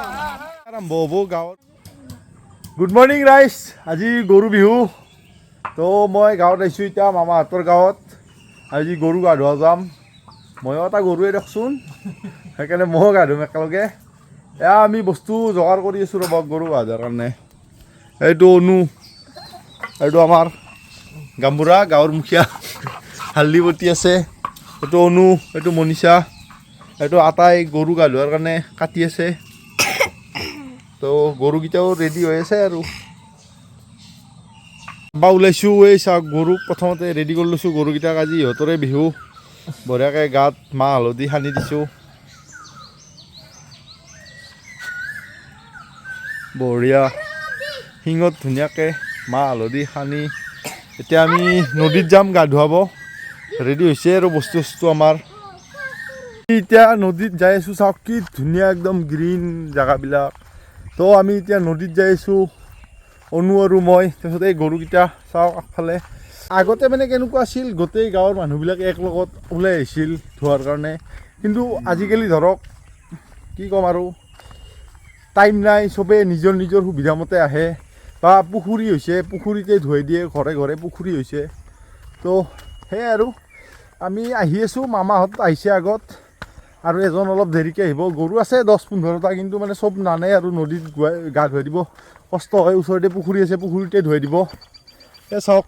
আৰম্ভ হ'ব গাঁৱত। গুড মৰ্ণিং ৰাইজ, আজি গৰু বিহু। তো মই গাঁৱত আহিছোঁ এতিয়া, মামাহঁতৰ গাঁৱত। আজি গৰু গা ধোৱা যাম। ময়ো এটা গৰুৱে দেখোন, সেইকাৰণে ময়ো গা ধুম একেলগে। এয়া আমি বস্তু যোগাৰ কৰি আছোঁ ৰ'ব গৰু গা ধোৱাৰ কাৰণে। এইটো অনু, এইটো আমাৰ গামবুঢ়া গাঁৱৰ মুখীয়া, হালধি বটি আছে। এইটো অনু, এইটো মনীষা, এইটো আটাই গৰু গা ধোৱাৰ কাৰণে কাটি আছে। তো গৰুকেইটাও ৰেডি হৈ আছে আৰু বা ওলাইছোঁ। এই চাওক গৰুক প্ৰথমতে ৰেডি কৰি লৈছোঁ। গৰুকেইটাক আজি ইহঁতৰে বিহু, বঢ়িয়াকৈ গাত মাহ হালধি সানি দিছোঁ। বঢ়িয়া শিঙত ধুনীয়াকৈ মাহ হালধি সানি এতিয়া আমি নদীত যাম গা ধুৱাব। ৰেডি হৈছে আৰু বস্তু চস্তু আমাৰ। এতিয়া নদীত যাই আছোঁ, চাওক কি ধুনীয়া একদম গ্ৰীণ জেগাবিলাক। তো আমি এতিয়া নদীত যাই আছোঁ, অনু আৰু মই। তাৰপিছত এই গৰুকেইটা চাওক আগফালে। আগতে মানে কেনেকুৱা আছিল, গোটেই গাঁৱৰ মানুহবিলাকে একলগত ওলাই আহিছিল ধোৱাৰ কাৰণে। কিন্তু আজিকালি ধৰক কি ক'ম আৰু, টাইম নাই, চবেই নিজৰ নিজৰ সুবিধামতে আহে। বা পুখুৰী হৈছে, পুখুৰীতে ধুৱাই দিয়ে, ঘৰে ঘৰে পুখুৰী হৈছে। তো সেয়াই আৰু আমি আহি আছোঁ, মামাহঁত আহিছে আগত, আৰু এজন অলপ দেৰিকৈ আহিব। গৰু আছে 10-15টা, কিন্তু মানে চব নানে আৰু নদীত গা ধুৱাই দিব কষ্ট হয়। ওচৰতে পুখুৰী আছে, পুখুৰীতে ধুৱাই দিব। এই চাওক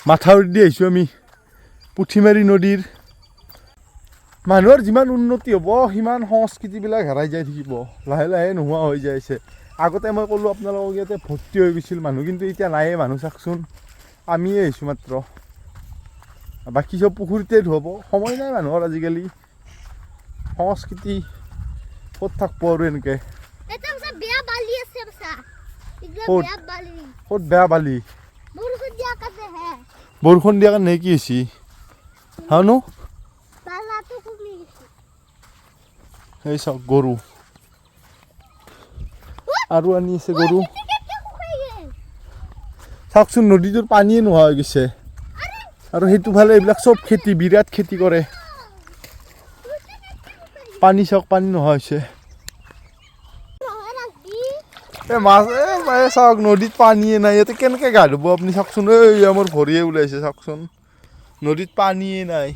মাথাউৰিত দি আহিছোঁ আমি, পুঠিমাৰী নদীৰ। মানুহৰ যিমান উন্নতি হ'ব, সিমান সংস্কৃতিবিলাক হেৰাই যাই থাকিব, লাহে লাহে নোহোৱা হৈ যাই আছে। আগতে মই ক'লোঁ আপোনালোকক ইয়াতে ভৰ্তি হৈ গৈছিল মানুহ, কিন্তু এতিয়া নায়ে মানুহ। চাওকচোন, আমিয়ে আহিছোঁ মাত্ৰ, বাকী চব পুখুৰীতে ধুৱাব। সময় নাই মানুহৰ আজিকালি, সংস্কৃতি ক'ত থাকব আৰু এনেকৈ। ক'ত বেয়া বালি? বৰষুণ দিয়া কাৰণে কি হৈছে হানো? এই চাওক গৰু আৰু আনি আছে গৰু। চাওকচোন নদীটোৰ পানীয়ে নোহোৱা হৈ গৈছে। আৰু সেইটো ফালে এইবিলাক চব খেতি, বিৰাট খেতি কৰে। পানী চাওক, পানী নোহোৱা হৈছে। এই মাছ চাওক, নদীত পানীয়ে নাই। ইয়াতে কেনেকৈ গা ধুব আপুনি চাওকচোন। এই আমাৰ ভৰিয়ে ওলাইছে চাওকচোন, নদীত পানীয়ে নাই।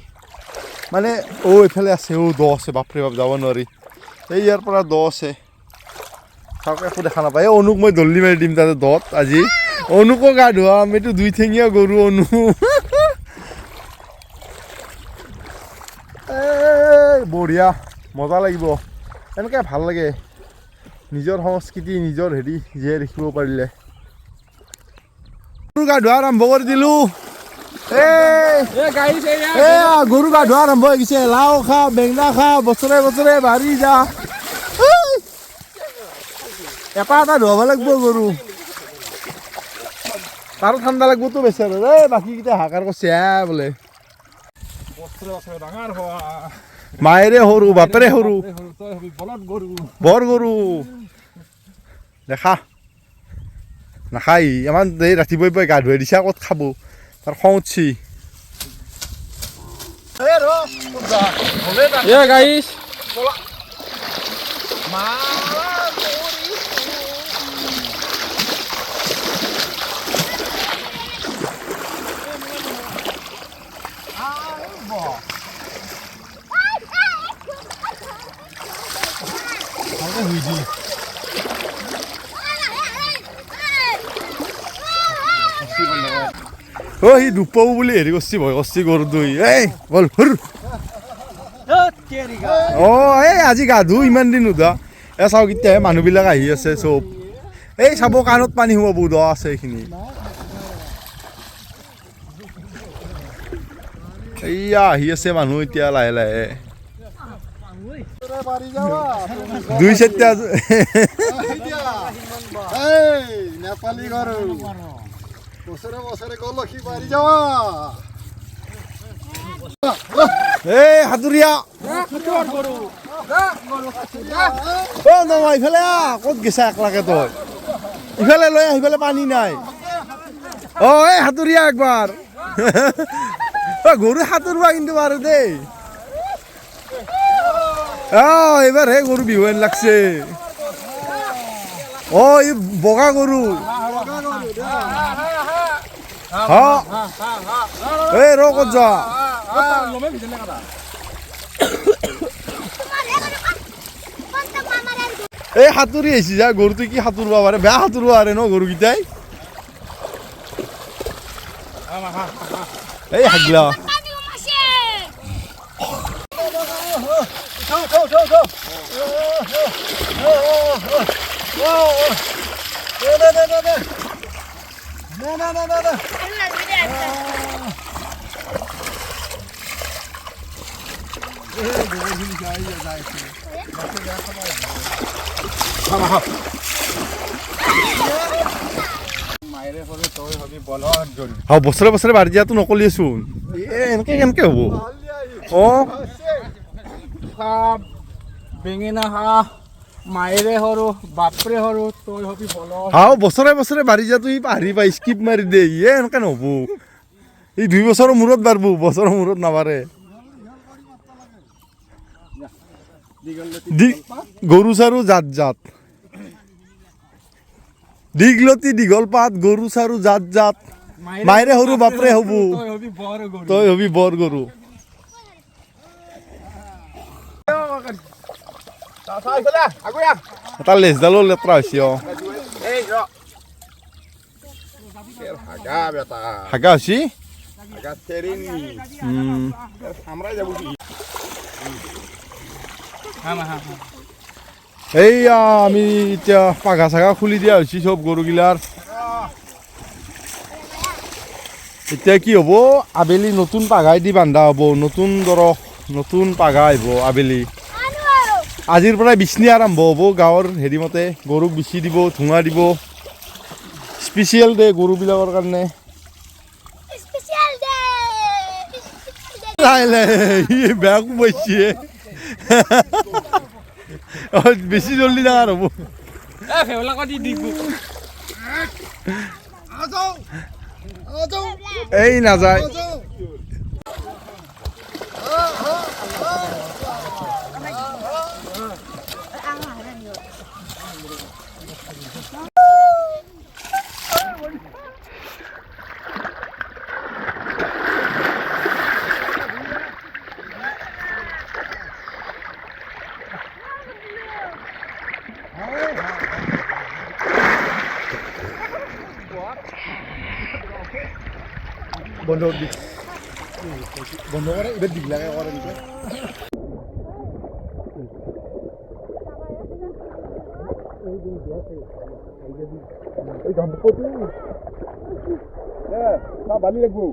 মানে এইফালে আছে, দ আছে, বাপৰে বাপ, যাব নোৱাৰি। এই ইয়াৰ পৰা দ আছে, চাওক একো দেখা নাপায়। এই অনুক মই দল্লি মাৰি দিম তাতে দত আজি। অনুকো গা ধুৱাম, এইটো 2 ঠেঙীয়া গৰু অনু। বঢ়িয়া, মজা লাগিব এনেকৈ, ভাল লাগে। নিজৰ সংস্কৃতি, নিজৰ হেৰি জীয়াই ৰাখিব পাৰিলে। গৰু গা ধোৱা আৰম্ভ কৰি দিলোঁ। গৰু গা ধোৱা আৰম্ভ হৈ গৈছে। লাও খা, বেঙেনা খা, বছৰে বছৰে বাঢ়ি যা। এটা এটা ধুৱাব লাগিব গৰু, তাৰো ঠাণ্ডা লাগিবতো বেচাৰো। বাকীকেইটা হাকাৰ কৰিছে বোলে। মায়েৰে সৰু, বাপেৰে সৰু, বৰ গৰু দেখা নাখায়। ইমান দেৰি ৰাতিপুৱাই পুৱাই গা ধুৱাই দিছা, ক'ত খাব, তাৰ খং উঠছি। সি দুপাও বুলি হেৰি কৰিছে, ভয় কৰিছে গৰুটো। এই বল হুৰ। এই আজি গা ধু, ইমান দিন নোধোৱা। চাওক এতিয়াহে মানুহবিলাক আহি আছে চব। এই চাব, কাণত পানী সোমাব, দ আছে এইখিনি। এইয়া আহি আছে মানুহ এতিয়া লাহে লাহে। 2-4টা নেপালী গৰু, বছৰে বছৰে গলসী বাঢ়ি যাবা। এই সাঁতুৰিয়া ইফালে ক'ত গেছা একলাকে তই? ইফালে লৈ আহ, ইফালে পানী নাই। এই সাঁতুৰিয়া একবাৰ। গৰু সাঁতুৰিবা কিন্তু পাৰে দেই। এইবাৰ হে গৰু বিহু হেন লাগছে। অ' এই বগা গৰু এই ৰ ক'ত যোৱা এই সাঁতুৰি আহিছি যা গৰুটো কি সাঁতুৰিব পাৰে বেয়া সাঁতুৰিব পাৰে ন গৰুকেইটাই এই হাগলা বছৰে বছৰে বাঢ়ি দিয়াটো নকলিয়েচোন এনেকে কেনেকে হ'ব বেঙেনা হাঁহ মায়েৰে সৰু বাপৰে সৰু তই হবি বলদ বছৰে বছৰে বাঢ়ি যোৱাটো ই পাহৰি পাই স্কিপ মাৰি দে এনেকে নহ'ব ই 2 বছৰৰ মূৰত বাঢ়ব বছৰৰ মূৰত নাবাঢ়ে গৰু চাৰু জাত জাত দীঘলতি দীঘল পাত গৰু চাৰু জাত জাত মায়েৰে সৰু বাপৰে হ'ব তই হবি বৰ গৰু এটা লেজডালো লেতেৰা হৈছে হাগা হৈছে এইয়া আমি এতিয়া পাঘা চাঘা খুলি দিয়া হৈছে চব গৰুগিলাৰ এতিয়া কি হ'ব আবেলি নতুন পাঘাই দি বান্ধা হ'ব নতুন ধৰক নতুন পাঘা আহিব আবেলি আজিৰ পৰাই বিচনি আৰম্ভ হ'ব গাঁৱৰ হেৰি মতে গৰুক বিচি দিব ধোঁৱা দিব স্পেচিয়েল ডে গৰুবিলাকৰ কাৰণে বেয়া কোবাইছে বেছি জলদি ডাঙৰ হ'ব এই নাযায় বন্ধ বন্ধ করে এবার দিক লাগে করে দিকে এই দম্পতি না বালি লাগবো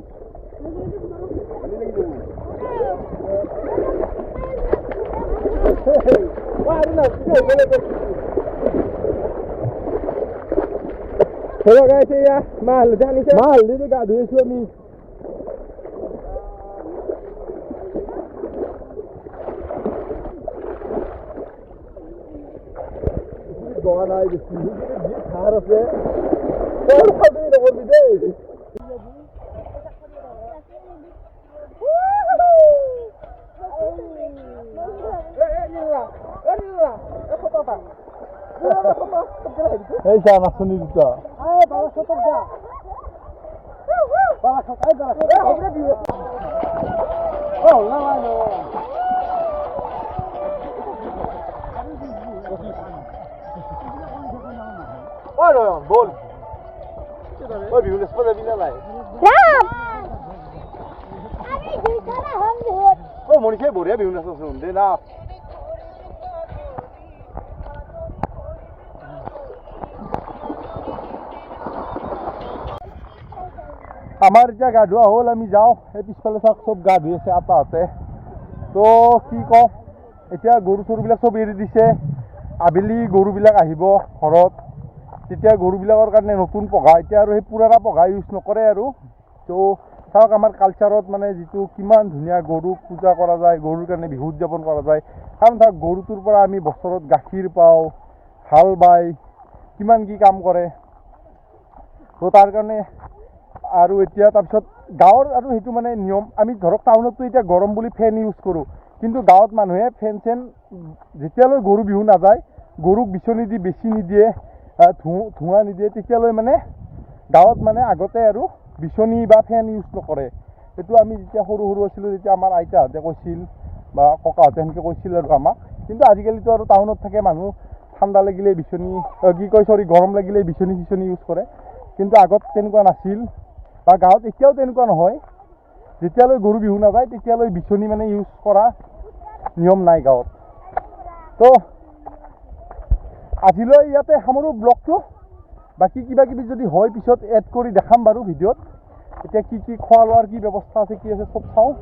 বালি লাগবো Hello guys, ya. Mahal dah ni. Mahal ni dekat dua suami. Gone I just see this car of there. What are they doing over there? Hey, siya nasuni dito. Ay, para sa tagda. Para sa ay para. Oh, lawa no. Ano yan? Bol. Oy, biulas pa na lai. Ram. Abi dito na hum dihot. Oh, moni ke boria biulas sa sunde na. আমাৰ এতিয়া গা ধোৱা হ'ল আমি যাওঁ এই পিছফালে চাওক চব গা ধুই আছে আটাহঁতে তো কি কওঁ এতিয়া গৰু চৰুবিলাক চব এৰি দিছে আবেলি গৰুবিলাক আহিব ঘৰত তেতিয়া গৰুবিলাকৰ কাৰণে নতুন পঘা এতিয়া আৰু সেই পুৰণা পঘা ইউজ নকৰে আৰু তো চাওক আমাৰ কালচাৰত মানে যিটো কিমান ধুনীয়া গৰুক পূজা কৰা যায় গৰুৰ কাৰণে বিহু উদযাপন কৰা যায় কাৰণ চাওক গৰুটোৰ পৰা আমি বছৰত গাখীৰ পাওঁ হাল বাই কিমান কি কাম কৰে তো তাৰ কাৰণে আৰু এতিয়া তাৰপিছত গাঁৱৰ আৰু সেইটো মানে নিয়ম আমি ধৰক টাউনততো এতিয়া গৰম বুলি ফেন ইউজ কৰোঁ কিন্তু গাঁৱত মানুহে ফেন চেন যেতিয়ালৈ গৰু বিহু নাযায় গৰুক বিচনী দি বেছি নিদিয়ে ধোঁৱা নিদিয়ে তেতিয়ালৈ মানে গাঁৱত মানে আগতে আৰু বিচনী বা ফেন ইউজ নকৰে। সেইটো আমি যেতিয়া সৰু সৰু আছিলোঁ তেতিয়া আমাৰ আইতাহঁতে কৈছিল বা ককাহঁতে সেনেকৈ কৈছিল আৰু আমাক। কিন্তু আজিকালিতো আৰু টাউনত থাকে মানুহ, ঠাণ্ডা লাগিলে বিচনী গৰম লাগিলে বিচনী চিচনী ইউজ কৰে। কিন্তু আগত তেনেকুৱা নাছিল বা গাঁৱত এতিয়াও তেনেকুৱা নহয়। যেতিয়ালৈ গৰু বিহু নাযায় তেতিয়ালৈ বিচনী মানে ইউজ কৰা নিয়ম নাই গাঁৱত। তো আজিলৈ ইয়াতে সামৰোঁ ব্লগটো। বাকী কিবা কিবি যদি হয় পিছত এড কৰি দেখাম বাৰু ভিডিঅ'ত। এতিয়া কি খোৱা লোৱাৰ কি ব্যৱস্থা আছে কি আছে চব চাওঁ।